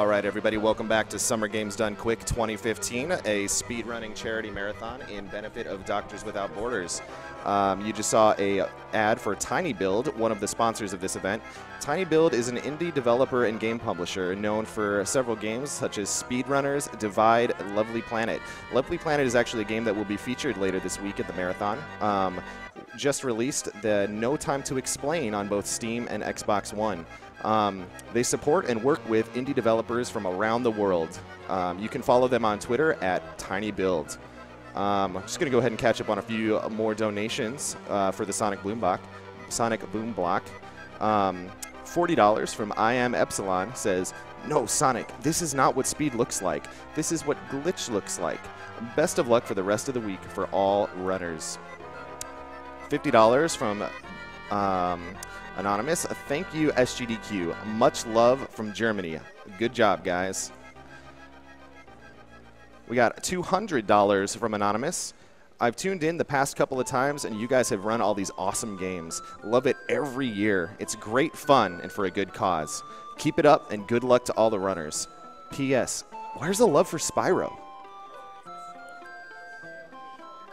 All right, everybody, welcome back to Summer Games Done Quick 2015, a speedrunning charity marathon in benefit of Doctors Without Borders. You just saw a ad for Tiny Build, one of the sponsors of this event. Tiny Build is an indie developer and game publisher known for several games such as Speedrunners, Divide, and Lovely Planet. Lovely Planet is actually a game that will be featured later this week at the marathon. Just released the No Time to Explain on both Steam and Xbox One. They support and work with indie developers from around the world. You can follow them on Twitter at TinyBuild. I'm just going to go ahead and catch up on a few more donations for the Sonic Boom Block. $40 from I Am Epsilon says, "No, Sonic, this is not what speed looks like. This is what glitch looks like. Best of luck for the rest of the week for all runners." $50 from Anonymous. Thank you, SGDQ. Much love from Germany. Good job, guys. We got $200 from Anonymous. I've tuned in the past couple of times, and you guys have run all these awesome games. Love it every year. It's great fun and for a good cause. Keep it up, and good luck to all the runners. P.S. Where's the love for Spyro?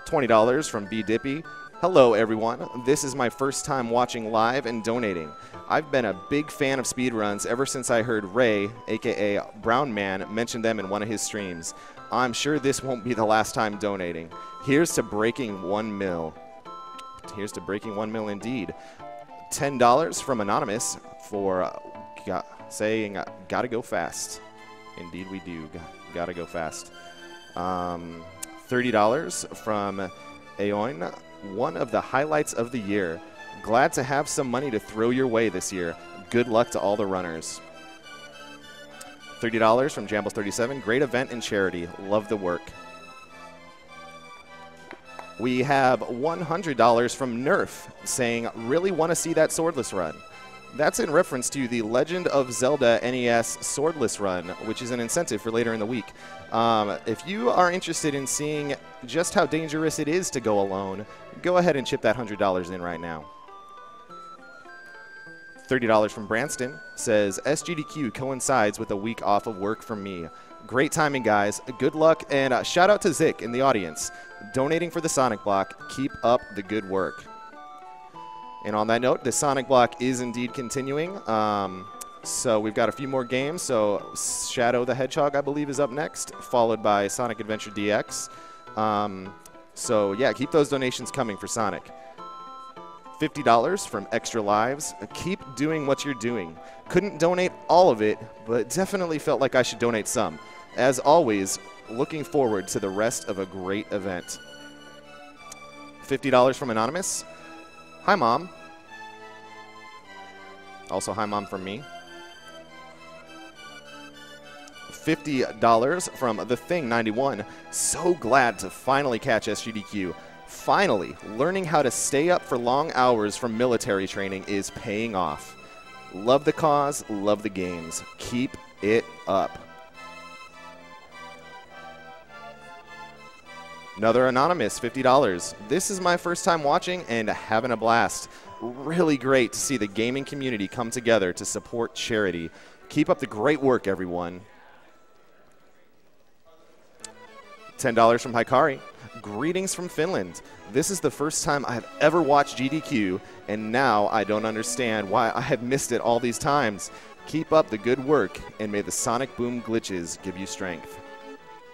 $20 from B. Dippy. Hello, everyone. This is my first time watching live and donating. I've been a big fan of speedruns ever since I heard Ray, a.k.a. Brown Man, mention them in one of his streams. I'm sure this won't be the last time donating. Here's to breaking 1 mil. Here's to breaking 1 mil indeed. $10 from Anonymous for saying, gotta go fast. Indeed we do. Gotta go fast. $30 from Aoin. One of the highlights of the year. Glad to have some money to throw your way this year. Good luck to all the runners. $30 from Jambles37. Great event and charity. Love the work. We have $100 from Nerf saying, really want to see that swordless run. That's in reference to the Legend of Zelda NES swordless run, which is an incentive for later in the week. If you are interested in seeing just how dangerous it is to go alone, go ahead and chip that $100 in right now. $30 from Branston says, SGDQ coincides with a week off of work for me. Great timing, guys. Good luck, and shout out to Zik in the audience. Donating for the Sonic Block. Keep up the good work. And on that note, the Sonic Block is indeed continuing. So we've got a few more games. So Shadow the Hedgehog, I believe, is up next, followed by Sonic Adventure DX. So yeah, keep those donations coming for Sonic. $50 from Extra Lives. Keep doing what you're doing. Couldn't donate all of it, but definitely felt like I should donate some. As always, looking forward to the rest of a great event. $50 from Anonymous. Hi, Mom. Also, hi, Mom, from me. $50 from The Thing 91. So glad to finally catch SGDQ. Finally, learning how to stay up for long hours from military training is paying off. Love the cause, love the games. Keep it up. Another Anonymous, $50. This is my first time watching and having a blast. Really great to see the gaming community come together to support charity. Keep up the great work, everyone. $10 from Hikari. Greetings from Finland. This is the first time I've ever watched GDQ, and now I don't understand why I have missed it all these times. Keep up the good work, and may the Sonic Boom glitches give you strength.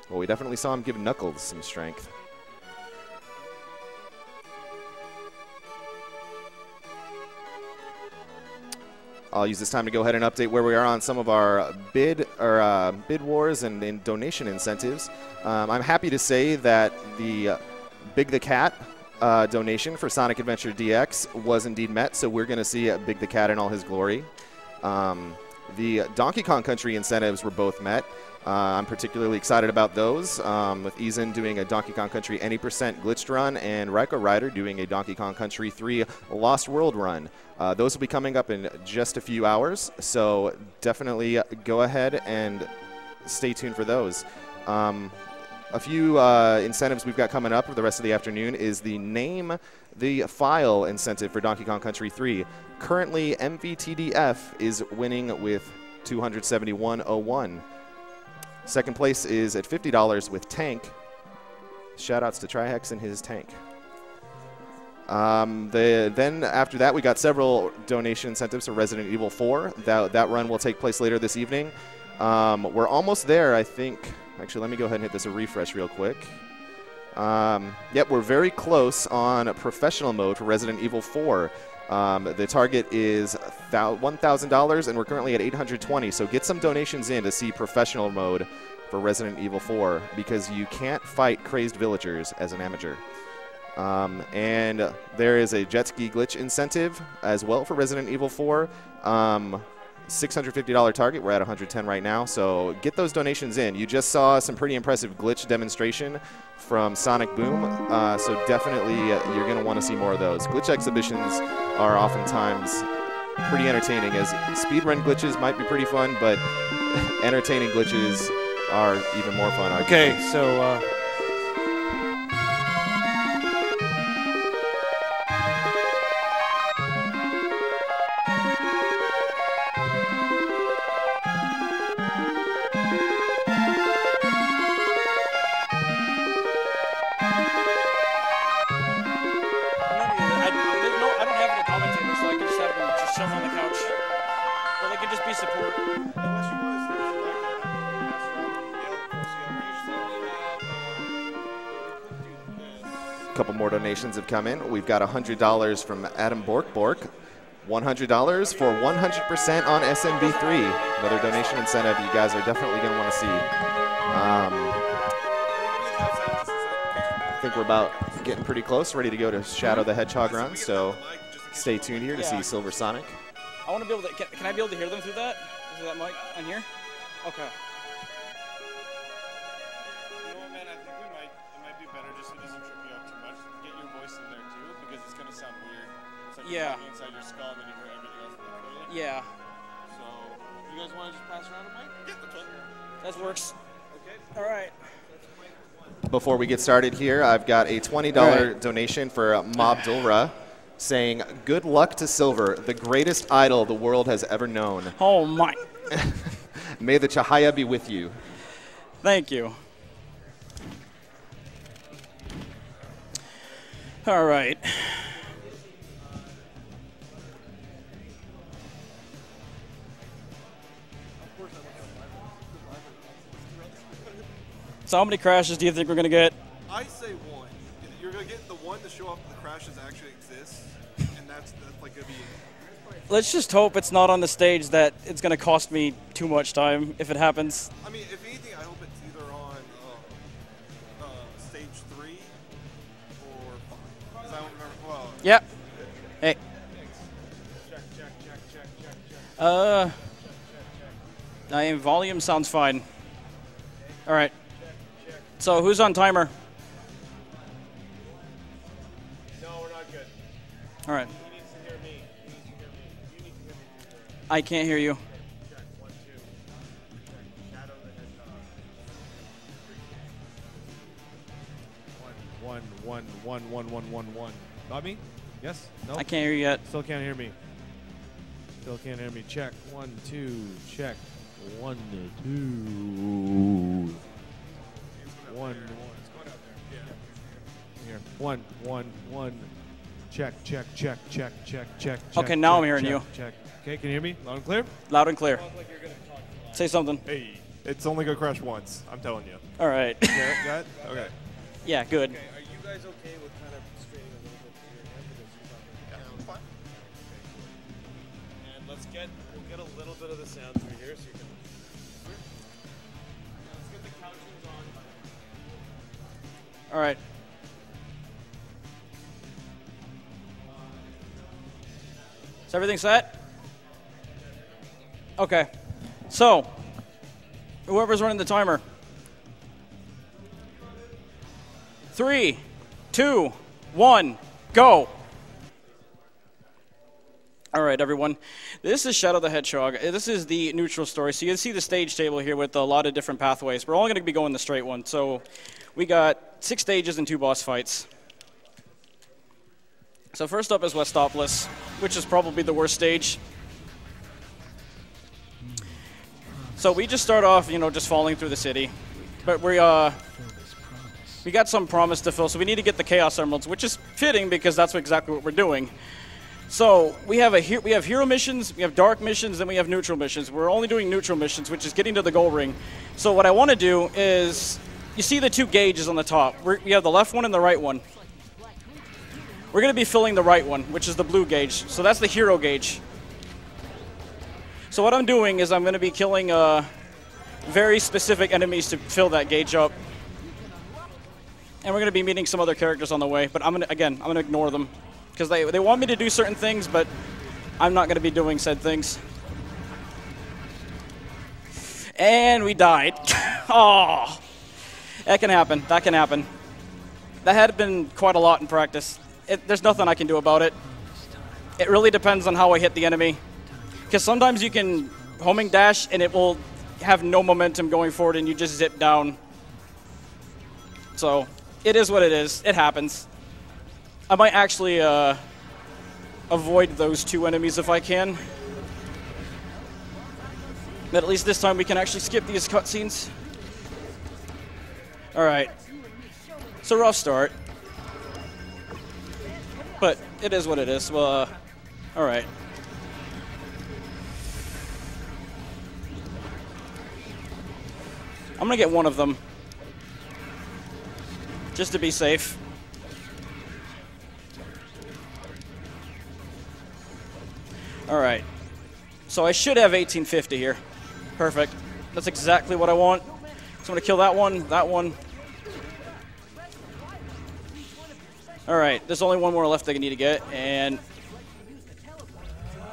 Well, we definitely saw him give Knuckles some strength. I'll use this time to go ahead and update where we are on some of our bid wars and donation incentives. I'm happy to say that the Big the Cat donation for Sonic Adventure DX was indeed met, so we're going to see Big the Cat in all his glory. The Donkey Kong Country incentives were both met. I'm particularly excited about those, with Eason doing a Donkey Kong Country any % glitched run and Ryko Ryder doing a Donkey Kong Country 3 Lost World run. Those will be coming up in just a few hours, so definitely go ahead and stay tuned for those. A few incentives we've got coming up for the rest of the afternoon is the Name the File incentive for Donkey Kong Country 3. Currently, MVTDF is winning with $271.01. Second place is at $50 with Tank. Shoutouts to Trihex and his Tank. Then after that, we got several donation incentives for Resident Evil 4. That run will take place later this evening. We're almost there, I think. Actually, let me go ahead and hit this a refresh real quick. Yep, we're very close on professional mode for Resident Evil 4. The target is $1,000, and we're currently at $820. So get some donations in to see professional mode for Resident Evil 4, because you can't fight crazed villagers as an amateur. And there is a jet ski glitch incentive as well for Resident Evil 4. $650 target. We're at 110 right now, so get those donations in. You just saw some pretty impressive glitch demonstration from Sonic Boom, so definitely you're going to want to see more of those. Glitch exhibitions are oftentimes pretty entertaining, as speedrun glitches might be pretty fun, but entertaining glitches are even more fun. Okay, so a couple more donations have come in. We've got $100 from Adam Bork, $100 for 100% on SMB3. Another donation incentive you guys are definitely going to want to see. I think we're about getting pretty close, ready to go to Shadow the Hedgehog run, so stay tuned here to see SilverSonic. I want to be able to, can I be able to hear them through that? Through that mic on here? Okay. You know what, man, I think it might be better just so it doesn't trip you up too much. Get your voice in there too, because it's going to sound weird. It's like you're talking inside your skull and then you hear everything else in the mic. Yeah. So, you guys want to just pass around a mic? Yeah, that's fine. That works. Okay. All right. Before we get started here, I've got a $20 donation for Mob Dulra, saying, "Good luck to Silver, the greatest idol the world has ever known." Oh, my. May the Chahaya be with you. Thank you. All right. So how many crashes do you think we're going to get? I say one. You're going to get the one to show off that the crashes actually exist, and that's like going to be it. Let's just hope it's not on the stage that it's going to cost me too much time if it happens. I mean, if anything, I hope it's either on stage 3 or 5. Because I don't remember. Well, Yep. Hey. Check. I mean, volume sounds fine. All right. So who's on timer? No, we're not good. All right. He needs to hear me. You need to hear me. You need to hear me. I can't hear you. Check. 1, 2. Check. Shadow the Hedgehog. 1. Got me? Yes? No? I can't hear you yet. Still can't hear me. Still can't hear me. Check. 1, 2. Check. 1, 2. 1. Here. 1. Check. Okay, now I'm hearing you. Check. Okay, can you hear me? Loud and clear? Loud and clear. Say something. Hey, it's only gonna crash once. I'm telling you. All right. Got it? Okay. Yeah, good. Okay, are you guys okay with kind of straining a little bit to your head because you're talking down? Fine. And we'll get a little bit of the sound through here so you can. Let's get the couchings on. All right. Is everything set? Okay. So, whoever's running the timer. 3, 2, 1, go. All right, everyone. This is Shadow the Hedgehog. This is the neutral story. So you see the stage table here with a lot of different pathways. We're only going to be going the straight one. So we got 6 stages and 2 boss fights. So first up is Westopolis, which is probably the worst stage. So we just start off, you know, just falling through the city. But we got some promise to fill, so we need to get the Chaos Emeralds, which is fitting because that's exactly what we're doing. So we have hero missions, we have dark missions, and we have neutral missions. We're only doing neutral missions, which is getting to the goal ring. So what I want to do is, you see the two gauges on the top. We have the left one and the right one. We're going to be filling the right one, which is the blue gauge. So that's the hero gauge. So what I'm doing is I'm going to be killing very specific enemies to fill that gauge up. And we're going to be meeting some other characters on the way, but I'm going to ignore them. Because they want me to do certain things, but I'm not going to be doing said things. And we died. Oh, that can happen. That can happen. That had been quite a lot in practice. There's nothing I can do about it. It really depends on how I hit the enemy. Because sometimes you can homing dash and it will have no momentum going forward and you just zip down. So it is what it is. It happens. I might actually avoid those two enemies if I can. But at least this time we can actually skip these cutscenes. Alright. It's a rough start. But it is what it is. Well, alright. I'm gonna get one of them. Just to be safe. Alright, so I should have 1850 here. Perfect. That's exactly what I want. So I'm going to kill that one, that one. Alright, there's only one more left I need to get, and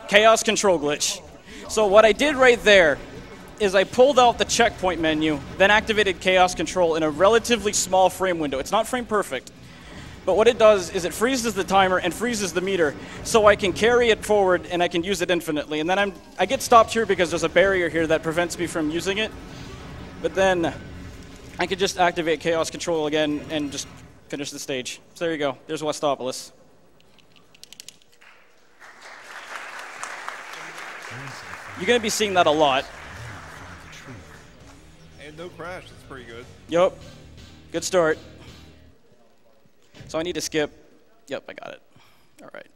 Chaos Control Glitch. So what I did right there is I pulled out the checkpoint menu, then activated Chaos Control in a relatively small frame window. It's not frame perfect. But what it does is it freezes the timer and freezes the meter, so I can carry it forward and I can use it infinitely. And then I get stopped here because there's a barrier here that prevents me from using it. But then I could just activate Chaos Control again and just finish the stage. So there you go. There's Westopolis. You're going to be seeing that a lot. And no crash. That's pretty good. Yup. Good start. So I need to skip. Yep, I got it. All right.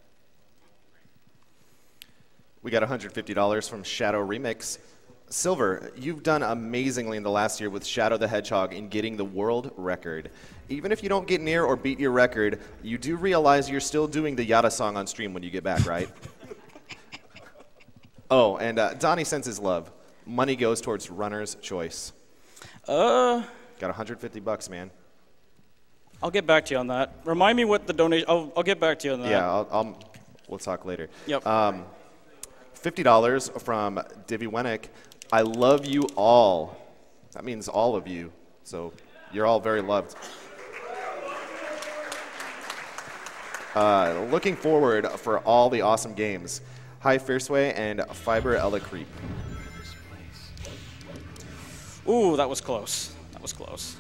We got $150 from Shadow Remix. Silver, you've done amazingly in the last year with Shadow the Hedgehog in getting the world record. Even if you don't get near or beat your record, you do realize you're still doing the Yada song on stream when you get back, right? Oh, and Donnie sends his love. Money goes towards Runner's Choice. Got $150, man. I'll get back to you on that. Remind me what the donation. I'll get back to you on that. Yeah, we'll talk later. Yep. $50 from Divvy Wennick. I love you all. That means all of you. So you're all very loved. Looking forward for all the awesome games. Hi Fierceway and Fiber Ella Creep. Ooh, that was close. That was close.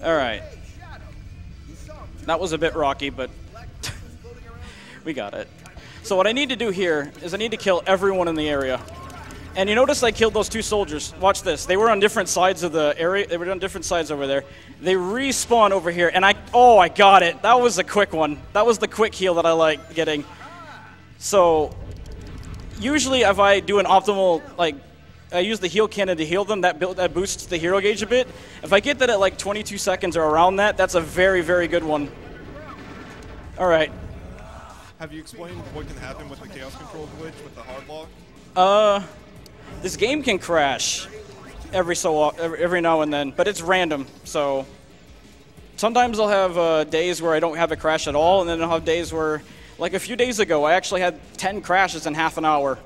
All right. That was a bit rocky, but we got it. So what I need to do here is I need to kill everyone in the area. And you notice I killed those two soldiers. Watch this. They were on different sides of the area. They were on different sides over there. They respawn over here, and I got it. That was a quick one. That was the quick heal that I like getting. So usually if I do an optimal, I use the heal cannon to heal them, that boosts the hero gauge a bit. If I get that at like 22 seconds or around that, that's a very, very good one. All right. Have you explained what can happen with the Chaos Control glitch with the hard lock? This game can crash every now and then, but it's random. So sometimes I'll have days where I don't have a crash at all, and then I'll have days where, like a few days ago, I actually had 10 crashes in half an hour.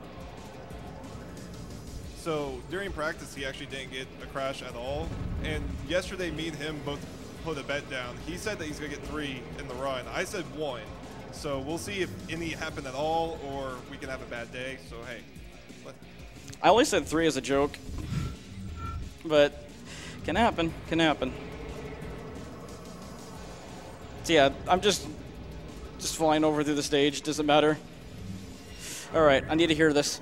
So during practice, he actually didn't get a crash at all. And yesterday, me and him both put a bet down. He said that he's going to get 3 in the run. I said 1. So we'll see if any happen at all, or we can have a bad day. So, hey. I only said 3 as a joke. But can happen. Can happen. So, yeah, I'm just flying over through the stage. Doesn't matter. All right, I need to hear this.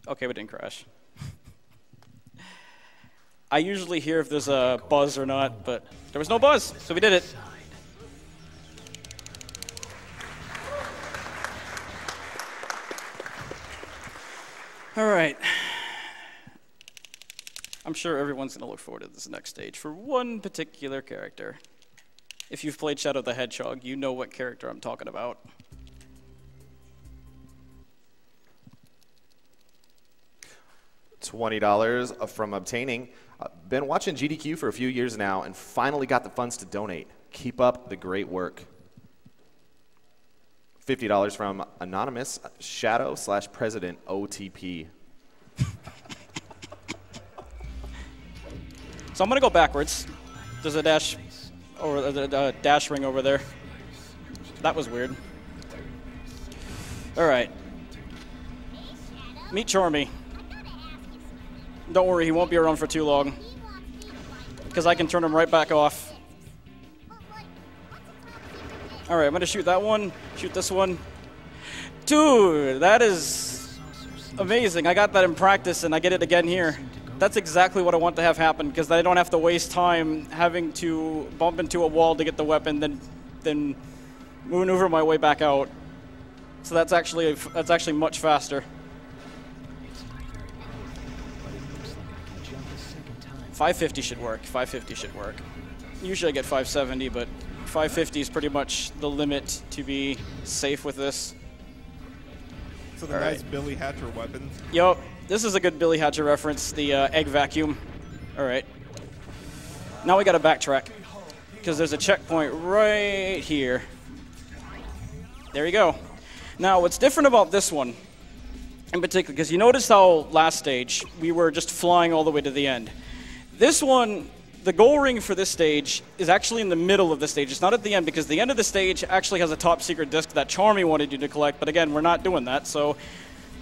Okay, we didn't crash. I usually hear if there's a buzz or not, but there was no buzz, so we did it. All right. I'm sure everyone's going to look forward to this next stage for one particular character. If you've played Shadow the Hedgehog, you know what character I'm talking about. $20 from obtaining. Been watching GDQ for a few years now and finally got the funds to donate. Keep up the great work. $50 from Anonymous Shadow/President OTP. So I'm going to go backwards. There's a dash or a dash ring over there. That was weird. All right. Meet Charmy. Don't worry, he won't be around for too long, because I can turn him right back off. All right, I'm going to shoot that one, shoot this one. Dude, that is amazing. I got that in practice, and I get it again here. That's exactly what I want to have happen, because I don't have to waste time having to bump into a wall to get the weapon, then maneuver my way back out. So that's actually much faster. 550 should work. 550 should work. Usually I get 570, but 550 is pretty much the limit to be safe with this. So the nice Billy Hatcher weapon. Yup. This is a good Billy Hatcher reference, the egg vacuum. All right. Now we got to backtrack, because there's a checkpoint right here. There you go. Now, what's different about this one, in particular, because you noticed how last stage we were just flying all the way to the end. This one, the goal ring for this stage is actually in the middle of the stage. It's not at the end, because the end of the stage actually has a top secret disc that Charmy wanted you to collect, but again, we're not doing that, so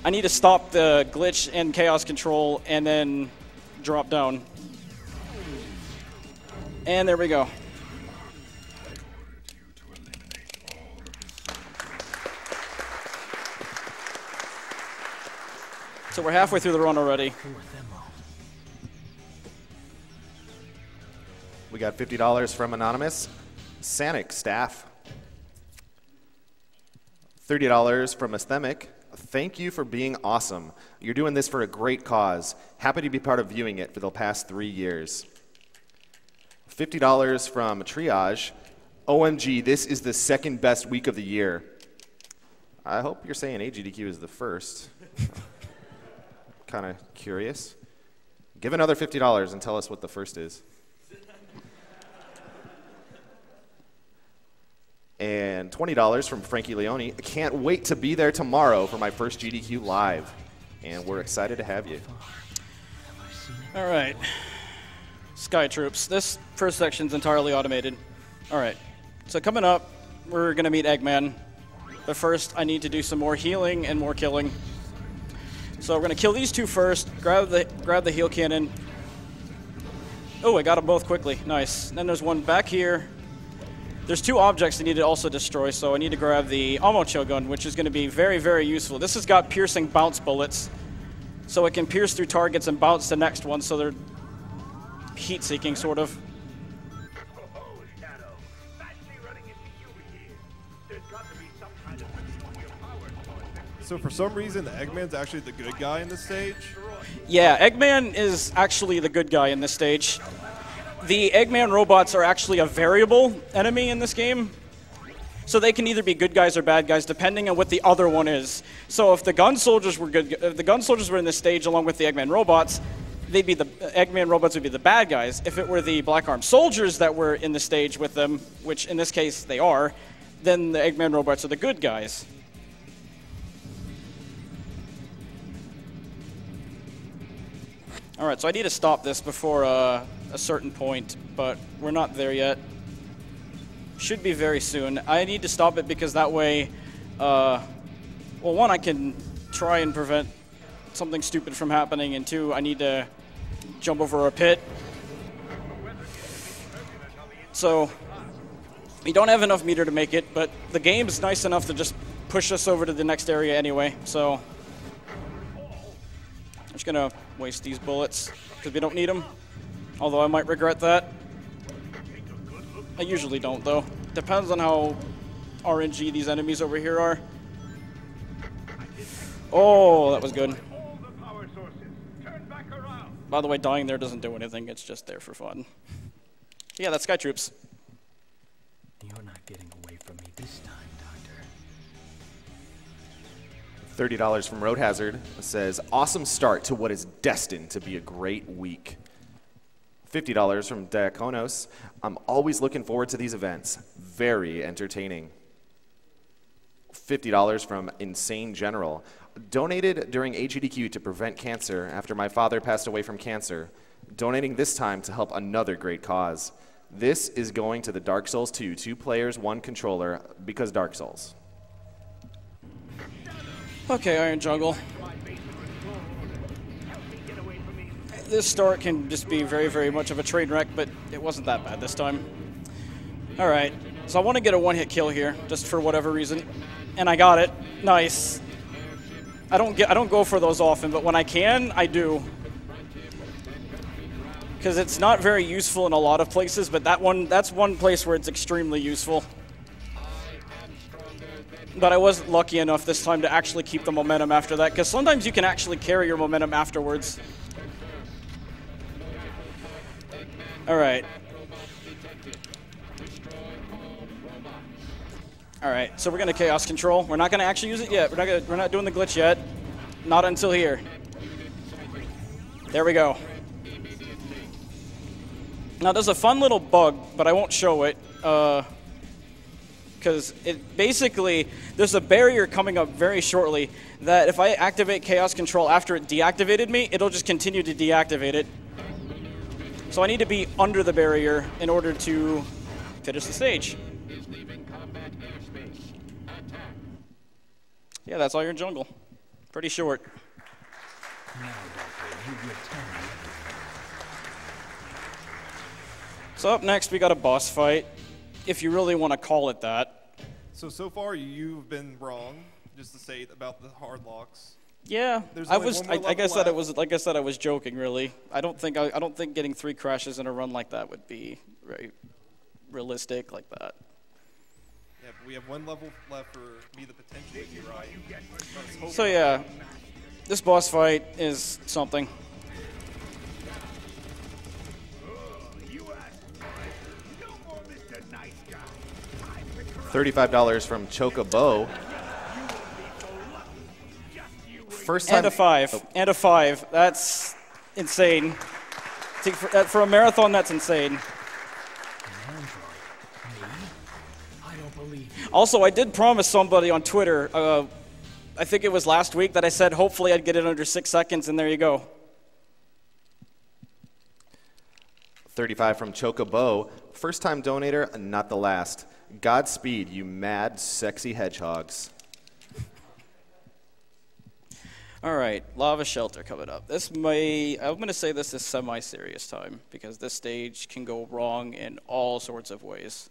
I need to stop the glitch and chaos control and then drop down. And there we go. So we're halfway through the run already. We got $50 from Anonymous Sanic staff. $30 from Asthemic. Thank you for being awesome. You're doing this for a great cause. Happy to be part of viewing it for the past 3 years. $50 from Triage. OMG, this is the second best week of the year. I hope you're saying AGDQ is the first. Kind of curious. Give another $50 and tell us what the first is. And $20 from Frankie Leone. I can't wait to be there tomorrow for my first GDQ Live. And we're excited to have you. All right. Sky Troops. This first section's entirely automated. All right. So coming up, we're going to meet Eggman. But first, I need to do some more healing and more killing. So we're going to kill these two first. Grab the heal cannon. Oh, I got them both quickly. Nice. And then there's one back here. There's two objects I need to also destroy, so I need to grab the Omocho gun, which is going to be very, very useful. This has got piercing bounce bullets, so it can pierce through targets and bounce the next one, so they're heat-seeking, sort of. So for some reason, Eggman's actually the good guy in this stage? Yeah, Eggman is actually the good guy in this stage. The Eggman robots are actually a variable enemy in this game. So they can either be good guys or bad guys, depending on what the other one is. So if the gun soldiers were good, if the gun soldiers were in this stage along with the Eggman robots, they'd be the Eggman robots would be the bad guys. If it were the Black Arm soldiers that were in the stage with them, which in this case they are, then the Eggman robots are the good guys. All right, so I need to stop this before a certain point, but we're not there yet. Should be very soon. I need to stop it because that way, well, one, I can try and prevent something stupid from happening, and two, I need to jump over a pit. So We don't have enough meter to make it, but the game's nice enough to just push us over to the next area anyway, so I'm just gonna waste these bullets because we don't need them, although I might regret that. I usually don't, though. Depends on how RNG these enemies over here are. Oh, that was good. By the way, dying there doesn't do anything, it's just there for fun. Yeah, that's Sky Troops. You're not getting away from me this time, Doctor. $30 from Road Hazard says, awesome start to what is destined to be a great week. $50 from Diakonos, I'm always looking forward to these events. Very entertaining. $50 from Insane General, donated during AGDQ to prevent cancer after my father passed away from cancer. Donating this time to help another great cause. This is going to the Dark Souls 2, 2 players, 1 controller, because Dark Souls. Okay, Iron Jungle. This start can just be very, very much of a train wreck, but it wasn't that bad this time. All right, so I want to get a one-hit kill here, just for whatever reason, and I got it. Nice. I don't go for those often, but when I can, I do. Because it's not very useful in a lot of places, but that's one place where it's extremely useful. But I wasn't lucky enough this time to actually keep the momentum after that, because sometimes you can actually carry your momentum afterwards. All right. All right, so we're gonna Chaos Control. We're not gonna actually use it yet. We're not doing the glitch yet. Not until here. There we go. Now there's a fun little bug, but I won't show it, because it basically, there's a barrier coming up very shortly that if I activate Chaos Control after it deactivated me, it'll just continue to deactivate it. So I need to be under the barrier in order to finish the stage. Yeah, that's all your jungle. Pretty short. So up next, we got a boss fight, if you really want to call it that. So far you've been wrong, just to say about the hard locks. Yeah, There's I only was. one more Like I level said, left. like I said, I was joking. Really, I don't think getting 3 crashes in a run like that would be very realistic like that. Yeah, but we have 1 level left for me to potentially be right. So yeah, this boss fight is something. $35 from Chocobo. First time. And a 5. Oh. And a 5. That's insane. For a marathon, that's insane. Also, I did promise somebody on Twitter, I think it was last week, that I said hopefully I'd get it under 6 seconds, and there you go. 35 from Chocobo. First time donator, not the last. Godspeed, you mad, sexy hedgehogs. All right, Lava Shelter coming up. I'm going to say this is semi-serious time, because this stage can go wrong in all sorts of ways.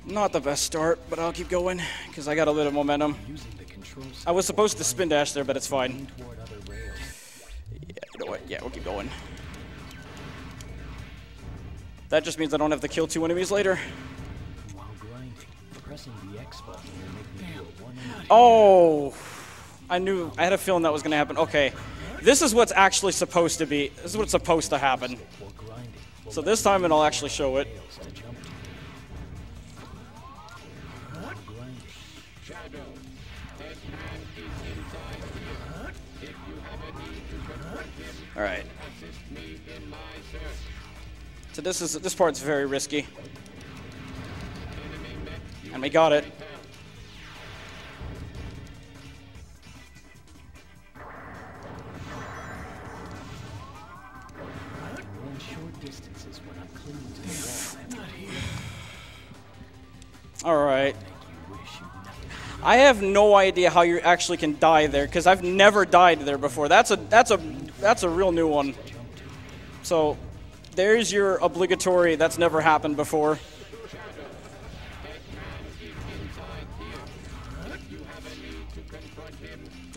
Not the best start, but I'll keep going, because I got a bit of momentum. I was supposed to spin dash there, but it's fine. Yeah, you know what? Yeah, we'll keep going. That just means I don't have to kill 2 enemies later. Oh! I had a feeling that was going to happen. Okay. This is what's actually supposed to be. This is what's supposed to happen. So this time I'll actually show it. All right. So this part's very risky. And we got it. All right. I have no idea how you actually can die there, because I've never died there before. That's a real new one. So there's your obligatory, that's never happened before.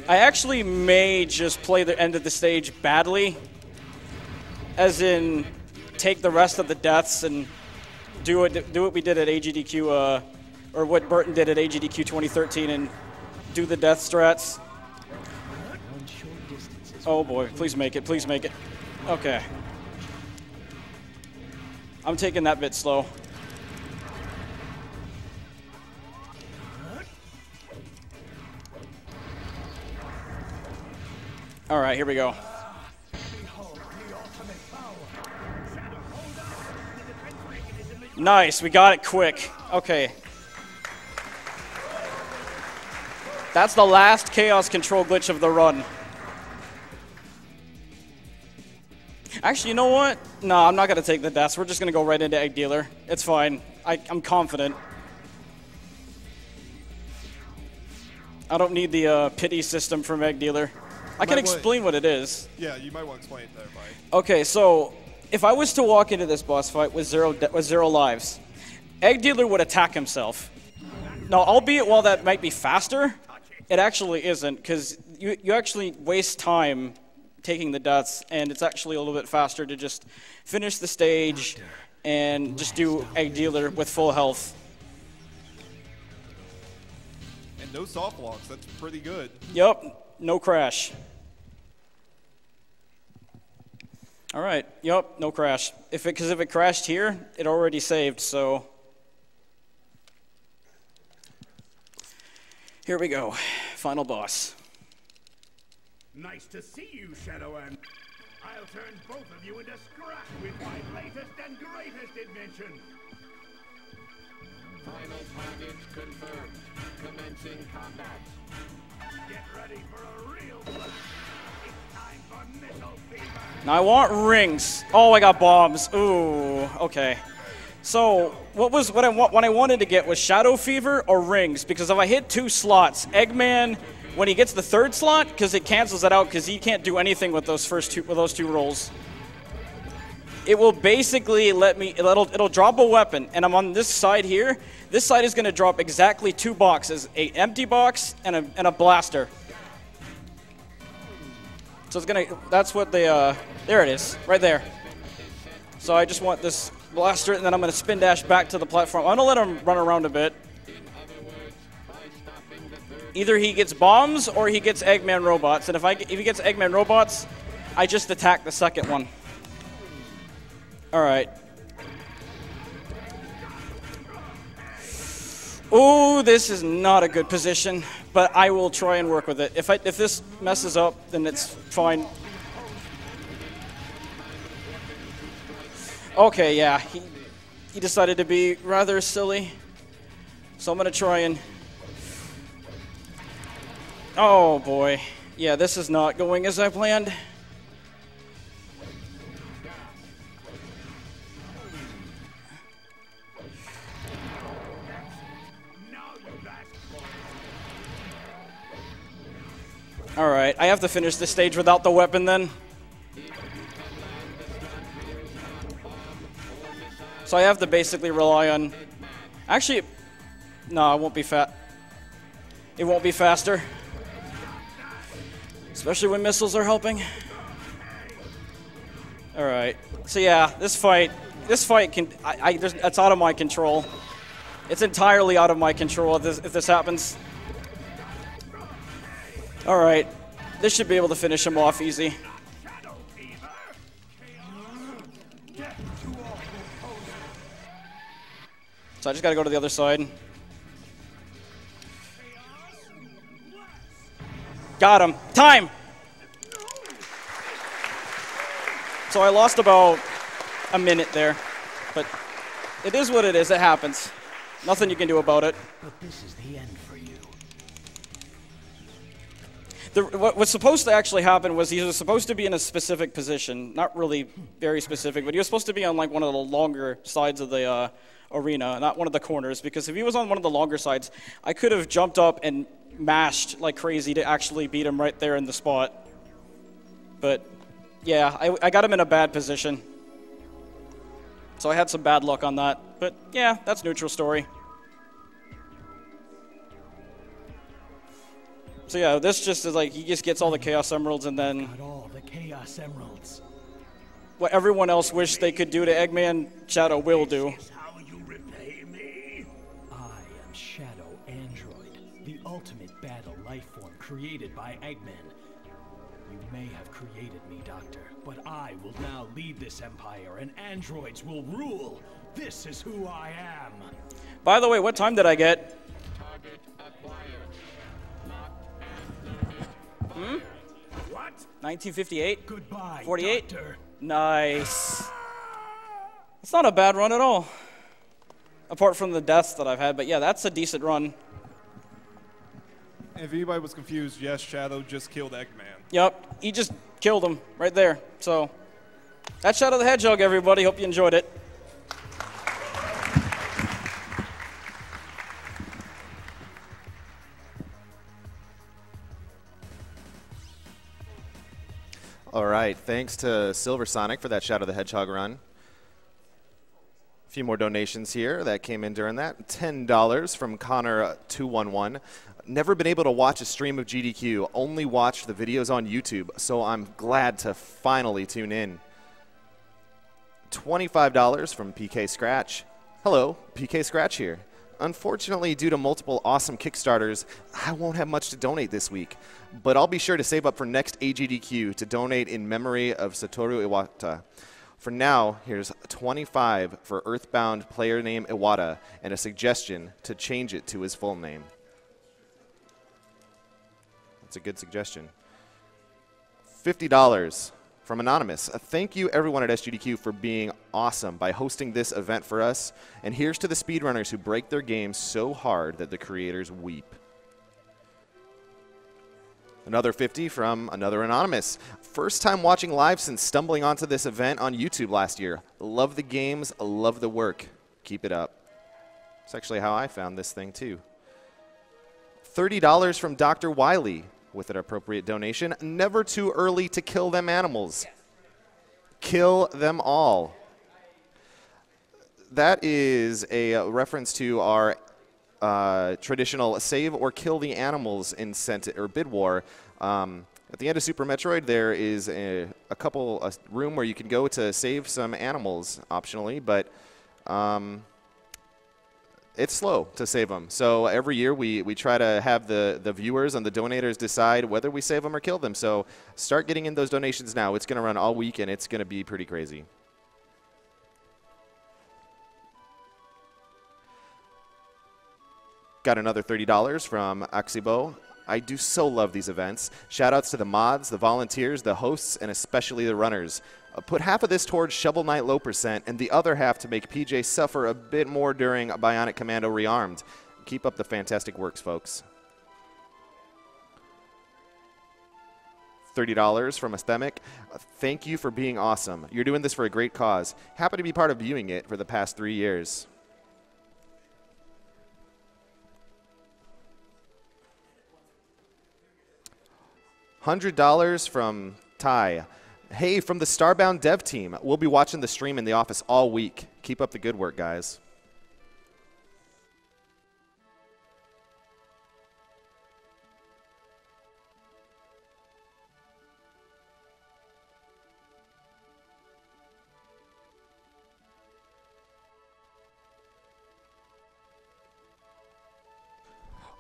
I actually may just play the end of the stage badly, as in take the rest of the deaths and do what we did at AGDQ, or what Burton did at AGDQ 2013, and do the death strats. Oh boy, please make it, please make it. Okay. I'm taking that bit slow. All right, here we go. Nice, we got it quick. Okay. That's the last chaos control glitch of the run. Actually, you know what? No, I'm not going to take the deaths. We're just going to go right into Egg Dealer. It's fine. I'm confident. I don't need the pity system from Egg Dealer. I can explain what it is. Yeah, you might want to explain it to everybody. Okay, so if I was to walk into this boss fight with zero lives, Egg Dealer would attack himself. Now, albeit while that might be faster, it actually isn't, because you actually waste time taking the deaths, and it's actually a little bit faster to just finish the stage and just do Egg Dealer with full health. And no soft blocks, that's pretty good. Yep. No crash. All right. Yep. No crash. Because if it crashed here, it already saved. So here we go. Final boss. Nice to see you, Shadow, and I'll turn both of you into scrap with my latest and greatest invention. Final target confirmed. Commencing combat. Get ready for a real blood. It's time for missile fever. Now I want rings. Oh, I got bombs. Ooh, okay. So what I wanted to get was Shadow Fever or rings, because if I hit 2 slots, Eggman, when he gets the 3rd slot, because it cancels it out, because he can't do anything with those two rolls. It will basically let me. It'll drop a weapon, and I'm on this side here. This side is going to drop exactly 2 boxes: an empty box and a blaster. So it's gonna. That's what they. There it is, right there. So I just want this blaster, and then I'm going to spin dash back to the platform. I'm going to let him run around a bit. Either he gets bombs or he gets Eggman robots, and if he gets Eggman robots, I just attack the second one. All right. Ooh, this is not a good position, but I will try and work with it. If this messes up, then it's fine. Okay, yeah, he decided to be rather silly, so I'm gonna try and. Oh boy, yeah, this is not going as I planned. All right, I have to finish this stage without the weapon then. So I have to basically rely on. Actually, no, it won't be It won't be faster, especially when missiles are helping. All right. So yeah, this fight can. It's out of my control. It's entirely out of my control if this happens. All right, this should be able to finish him off easy. So I just got to go to the other side. Got him. Time! So I lost about a minute there, but it is what it is. It happens. Nothing you can do about it. But this is the end for you. What was supposed to actually happen was he was supposed to be in a specific position. Not really very specific, but he was supposed to be on like one of the longer sides of arena, not one of the corners, because if he was on one of the longer sides, I could have jumped up and mashed like crazy to actually beat him right there in the spot. But yeah, I got him in a bad position. So I had some bad luck on that. But yeah, that's neutral story. So yeah, this just is like, he just gets all the Chaos Emeralds and then Got all the Chaos Emeralds. what everyone else wished they could do to Eggman, Shadow will do. This is how you repay me. I am Shadow Android, the ultimate battle life form created by Eggman. You may have created me, Doctor, but I will now lead this empire and androids will rule. This is who I am. By the way, what time did I get? Target acquired. What? 1958? Goodbye, 48? Doctor. Nice. It's not a bad run at all. Apart from the deaths that I've had, but yeah, that's a decent run. And if anybody was confused, yes, Shadow just killed Eggman. Yep, he just killed him right there. So that's Shadow the Hedgehog, everybody. Hope you enjoyed it. All right, thanks to SilverSonic for that Shadow the Hedgehog run. A few more donations here that came in during that. $10 from Connor211. Never been able to watch a stream of GDQ, only watch the videos on YouTube, so I'm glad to finally tune in. $25 from PK Scratch. Hello, PK Scratch here. Unfortunately, due to multiple awesome Kickstarters, I won't have much to donate this week, but I'll be sure to save up for next AGDQ to donate in memory of Satoru Iwata. For now, here's 25 for Earthbound player name Iwata and a suggestion to change it to his full name. That's a good suggestion. $50 from Anonymous. Thank you everyone at SGDQ for being awesome by hosting this event for us. And here's to the speedrunners who break their games so hard that the creators weep. Another 50 from another Anonymous. First time watching live since stumbling onto this event on YouTube last year. Love the games, love the work. Keep it up. That's actually how I found this thing too. $30 from Dr. Wiley with an appropriate donation. Never too early to kill them animals. Kill them all. That is a reference to our traditional save or kill the animals incentive or bid war. At the end of Super Metroid, there is a room where you can go to save some animals optionally, but it's slow to save them. So every year we try to have the viewers and the donators decide whether we save them or kill them. So start getting in those donations now. It's going to run all week and it's going to be pretty crazy. Got another $30 from Axibo. I do so love these events. Shoutouts to the mods, the volunteers, the hosts, and especially the runners. Put half of this towards Shovel Knight Low Percent and the other half to make PJ suffer a bit more during Bionic Commando Rearmed. Keep up the fantastic works, folks. $30 from Asthemic. Thank you for being awesome. You're doing this for a great cause. Happy to be part of viewing it for the past 3 years. $100 from Ty. Hey, from the Starbound dev team. We'll be watching the stream in the office all week. Keep up the good work, guys.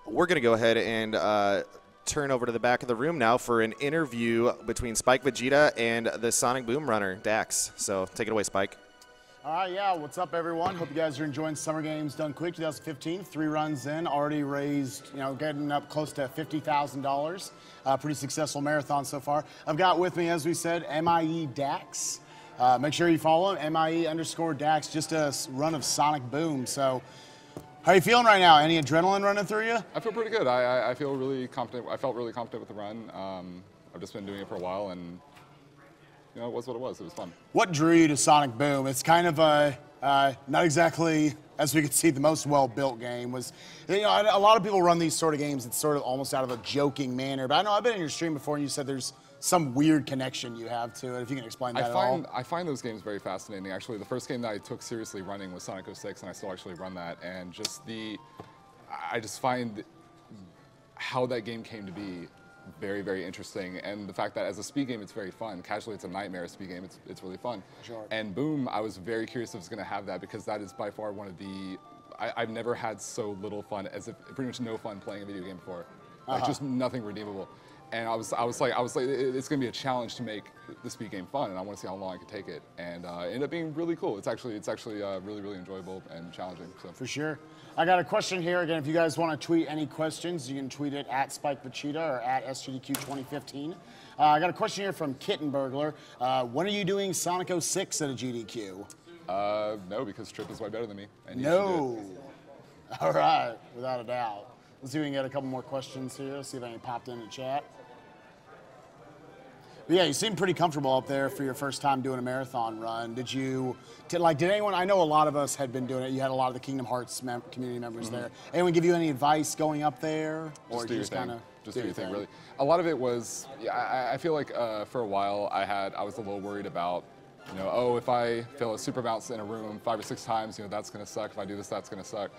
We're going to go ahead and turn over to the back of the room now for an interview between Spike Vegeta and the Sonic Boom runner, Dax. So take it away, Spike. All right, yeah, what's up, everyone? Hope you guys are enjoying Summer Games Done Quick 2015. 3 runs in, already raised, getting up close to $50,000. Pretty successful marathon so far. I've got with me, as we said, MIE Dax. Make sure you follow him, MIE_Dax, just a run of Sonic Boom. So, how are you feeling right now? Any adrenaline running through you? I feel pretty good. I feel really confident. I felt really confident with the run. I've just been doing it for a while, and it was what it was. It was fun. What drew you to Sonic Boom? It's kind of a not exactly as we could see, the most well-built game was, you know, a lot of people run these sort of games. It's sort of almost out of a joking manner. But I know I've been in your stream before, and you said there's some weird connection you have to it. If you can explain that at all. I find those games very fascinating. Actually, the first game that I took seriously running was Sonic 06, and I still actually run that. And just I just find how that game came to be very, very interesting. And the fact that as a speed game, it's very fun. Casually, it's a nightmare speed game. It's really fun. Sure. And Boom, I was very curious if it's going to have that, because that is by far one of the, I've never had so little fun, as if pretty much no fun playing a video game before. Like just nothing redeemable. And I was like, it's going to be a challenge to make the speed game fun, and I want to see how long I can take it. And it ended up being really cool. It's actually really, really enjoyable and challenging. So. For sure. I got a question here. Again, if you guys want to tweet any questions, you can tweet it at Spike Vachita or at SGDQ2015. I got a question here from Kitten Burglar. When are you doing Sonic 06 at a GDQ? No, because Trip is way better than me. And No. All right, without a doubt. Let's see if we can get a couple more questions here. See if any popped in the chat. But yeah, you seem pretty comfortable up there for your first time doing a marathon run. Did anyone, I know a lot of us had been doing it. You had a lot of the Kingdom Hearts community members there. Anyone give you any advice going up there? Or just kind of do your thing, really. A lot of it was, yeah, I feel like for a while I was a little worried about, you know, oh, if I fail a super bounce in a room 5 or 6 times, you know, that's going to suck. If I do this, that's going to suck.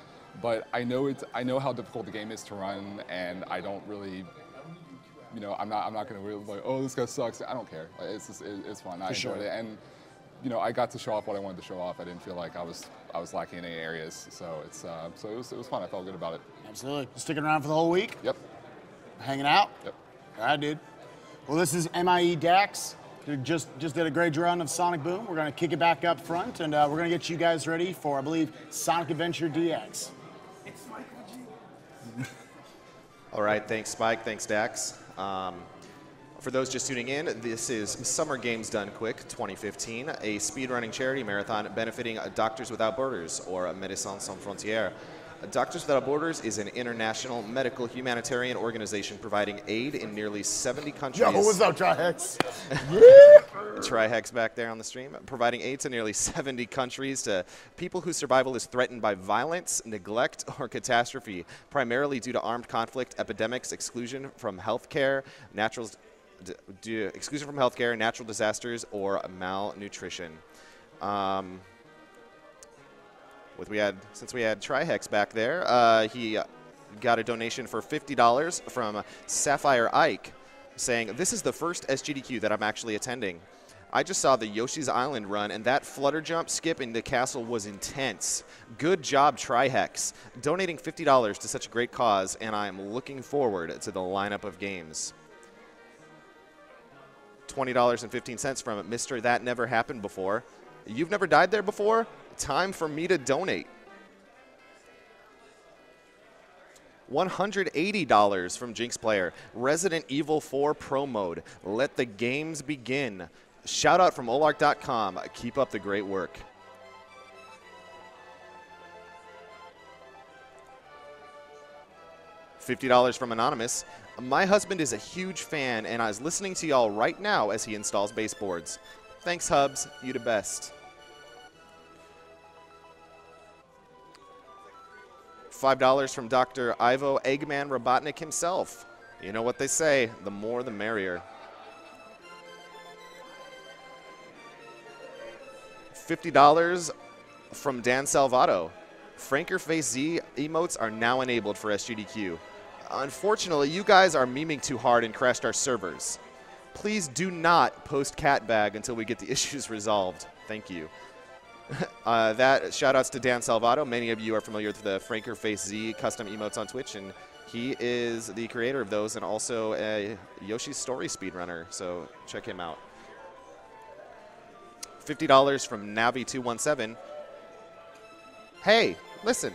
But I know how difficult the game is to run, and I don't really, you know, I'm not going to really like, oh, this guy sucks. I don't care. Like, it's fun. I enjoyed it, and you know, I got to show off what I wanted to show off. I didn't feel like I was lacking in any areas. So it was fun. I felt good about it. Absolutely. Sticking around for the whole week? Yep. Hanging out? Yep. All right, dude. Well, this is MIE Dax. Who just did a great run of Sonic Boom. We're going to kick it back up front, and we're going to get you guys ready for, I believe, Sonic Adventure DX. All right, thanks, Spike. Thanks, Dax. For those just tuning in, this is Summer Games Done Quick 2015, a speedrunning charity marathon benefiting Doctors Without Borders, or Médecins Sans Frontières. Doctors Without Borders is an international medical humanitarian organization providing aid in nearly 70 countries. Yo, what's up, Trihex? Trihex back there on the stream. Providing aid to nearly 70 countries to people whose survival is threatened by violence, neglect, or catastrophe, primarily due to armed conflict, epidemics, exclusion from healthcare, natural disasters, or malnutrition. Since we had Trihex back there, he got a donation for $50 from Sapphire Ike, saying, "This is the first SGDQ that I'm actually attending. I just saw the Yoshi's Island run, and that flutter jump skip in the castle was intense. Good job, Trihex. Donating $50 to such a great cause, and I'm looking forward to the lineup of games." $20.15 from Mr. That Never Happened Before. You've never died there before? Time for me to donate. $180 from Jinx Player. Resident Evil 4 Pro Mode. Let the games begin. Shout out from Olark.com. Keep up the great work. $50 from Anonymous. My husband is a huge fan, and I was listening to y'all right now as he installs baseboards. Thanks, Hubs. You the best. $5 from Dr. Ivo Eggman Robotnik himself. You know what they say, the more the merrier. $50 from Dan Salvato. Franker Face Z emotes are now enabled for SGDQ. Unfortunately, you guys are memeing too hard and crashed our servers. Please do not post cat bag until we get the issues resolved. Thank you. That shout-outs to Dan Salvato. Many of you are familiar with the Franker Face Z custom emotes on Twitch, and he is the creator of those and also a Yoshi's Story speedrunner, so check him out. $50 from Navi217. Hey, listen.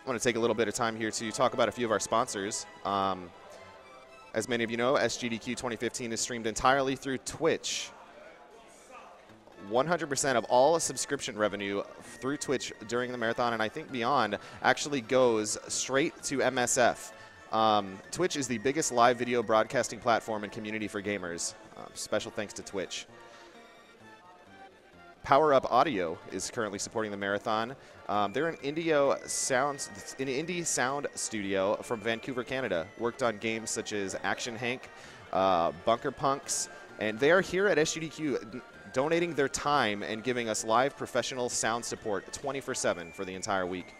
I want to take a little bit of time here to talk about a few of our sponsors. As many of you know, SGDQ 2015 is streamed entirely through Twitch. 100% of all subscription revenue through Twitch during the marathon, and I think beyond, actually goes straight to MSF. Twitch is the biggest live video broadcasting platform and community for gamers. Special thanks to Twitch. Power Up Audio is currently supporting the marathon. They're an indie sound studio from Vancouver, Canada. Worked on games such as Action Hank, Bunker Punks, and they are here at SUDQ donating their time and giving us live professional sound support 24/7 for the entire week.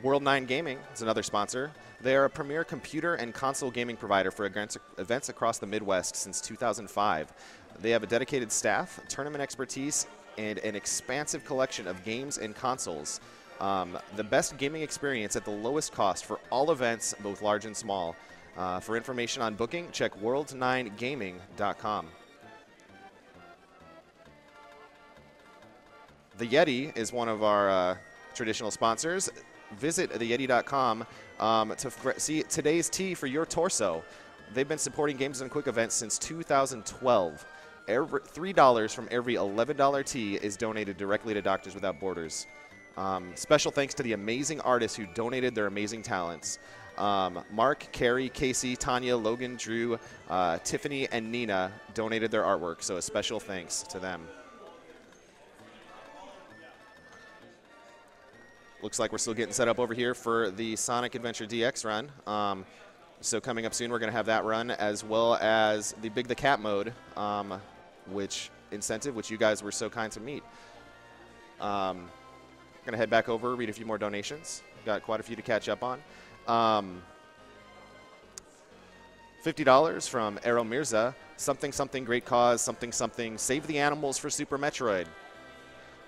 World 9 Gaming is another sponsor. They are a premier computer and console gaming provider for events across the Midwest since 2005. They have a dedicated staff, tournament expertise, and an expansive collection of games and consoles. The best gaming experience at the lowest cost for all events, both large and small. For information on booking, check world9gaming.com. The Yeti is one of our traditional sponsors. Visit theyeti.com to see today's tea for your torso. They've been supporting Games Done Quick events since 2012. $3 from every $11 tea is donated directly to Doctors Without Borders. Special thanks to the amazing artists who donated their amazing talents. Mark, Carrie, Casey, Tanya, Logan, Drew, Tiffany, and Nina donated their artwork, so a special thanks to them. Looks like we're still getting set up over here for the Sonic Adventure DX run. So coming up soon, we're going to have that run, as well as the Big the Cat mode, which you guys were so kind to meet. Going to head back over, read a few more donations. Got quite a few to catch up on. $50 from Arrow Mirza. Something, something, great cause, something, something, save the animals for Super Metroid.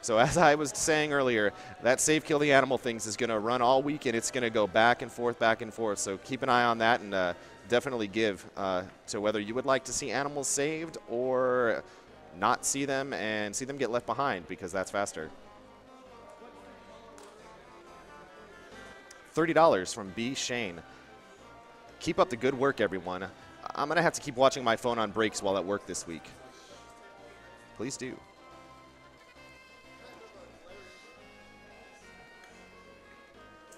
So as I was saying earlier, that save kill the animal things is going to run all week, and it's going to go back and forth, back and forth. So keep an eye on that, and definitely give to whether you would like to see animals saved or not see them and see them get left behind, because that's faster. $30 from B. Shane. Keep up the good work, everyone. I'm going to have to keep watching my phone on breaks while at work this week. Please do.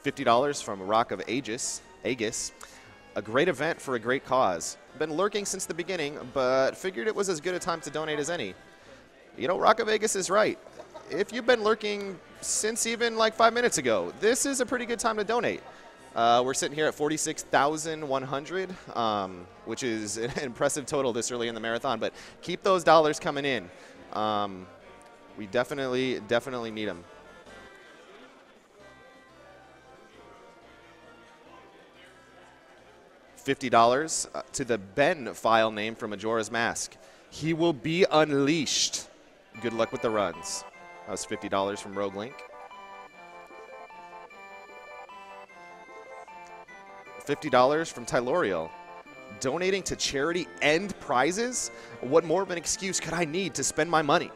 $50 from Rock of Aegis. A great event for a great cause. Been lurking since the beginning, but figured it was as good a time to donate as any. You know, Rock of Aegis is right. If you've been lurking since even like 5 minutes ago, this is a pretty good time to donate. We're sitting here at 46,100, which is an impressive total this early in the marathon, but keep those dollars coming in. We definitely need them. $50 to the Ben file name from Majora's Mask. He will be unleashed. Good luck with the runs. That was $50 from Rogue Link. $50 from Tylorial. Donating to charity and prizes? What more of an excuse could I need to spend my money?